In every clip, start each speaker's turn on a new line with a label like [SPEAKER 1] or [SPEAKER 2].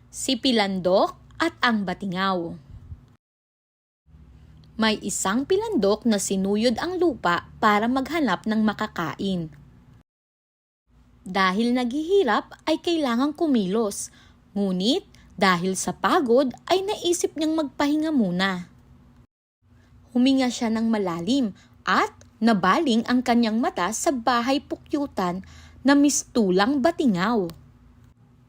[SPEAKER 1] Si Pilandok at ang Batingaw. May isang pilandok na sinuyod ang lupa para maghanap ng makakain. Dahil naghihirap ay kailangang kumilos, ngunit dahil sa pagod ay naisip niyang magpahinga muna. Huminga siya ng malalim at nabaling ang kanyang mata sa bahay pukyutan na mistulang batingaw.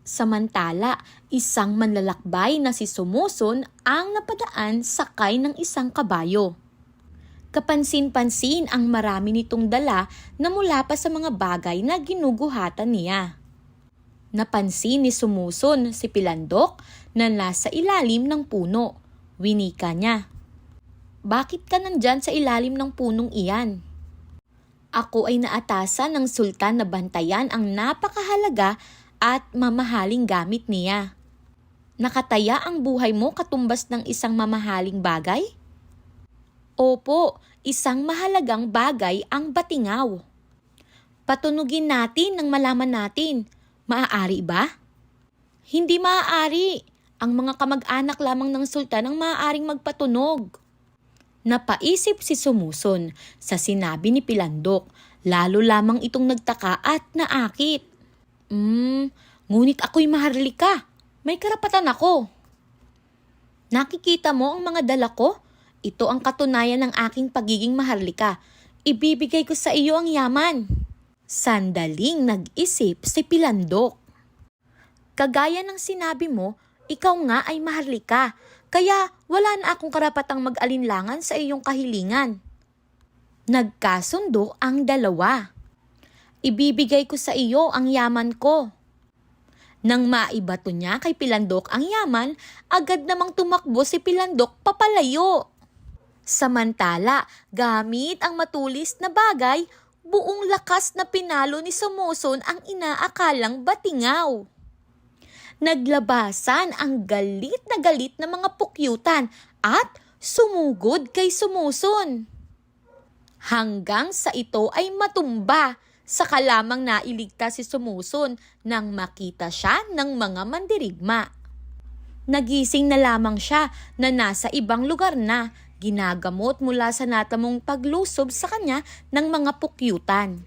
[SPEAKER 1] Samantala, isang manlalakbay na si Sumuson ang napadaan sakay ng isang kabayo. Kapansin-pansin ang marami nitong dala na mula pa sa mga bagay na ginuguhatan niya. Napansin ni Sumuson si Pilandok na nasa ilalim ng puno. Winika niya, "Bakit ka nandyan sa ilalim ng punong iyan?" "Ako ay naatasan ng sultan na bantayan ang napakahalaga at mamahaling gamit niya." "Nakataya ang buhay mo katumbas ng isang mamahaling bagay?" "Opo, isang mahalagang bagay ang batingaw." "Patunugin natin nang malaman natin. Maaari ba?" "Hindi maaari. Ang mga kamag-anak lamang ng sultan ang maaaring magpatunog." Napaisip si Sumuson sa sinabi ni Pilandok, lalo lamang itong nagtaka at naakit. Ngunit ako'y maharlika. May karapatan ako." "Nakikita mo ang mga dala ko? Ito ang katunayan ng aking pagiging maharlika. Ibibigay ko sa iyo ang yaman." Sandaling nag-isip si Pilandok. "Kagaya ng sinabi mo, ikaw nga ay maharlika, kaya wala na akong karapatang mag-alinlangan sa iyong kahilingan." Nagkasundo ang dalawa. "Ibibigay ko sa iyo ang yaman ko." Nang maibato niya kay Pilandok ang yaman, agad namang tumakbo si Pilandok papalayo. Samantala, gamit ang matulis na bagay, buong lakas na pinalo ni Sumuson ang inaakalang batingaw. Naglabasan ang galit na mga pukyutan at sumugod kay Sumuson. Hanggang sa ito ay matumba, saka lamang nailigtas si Sumuson nang makita siya ng mga mandirigma. Nagising na lamang siya na nasa ibang lugar na, ginagamot mula sa natamong paglusob sa kanya ng mga pukyutan.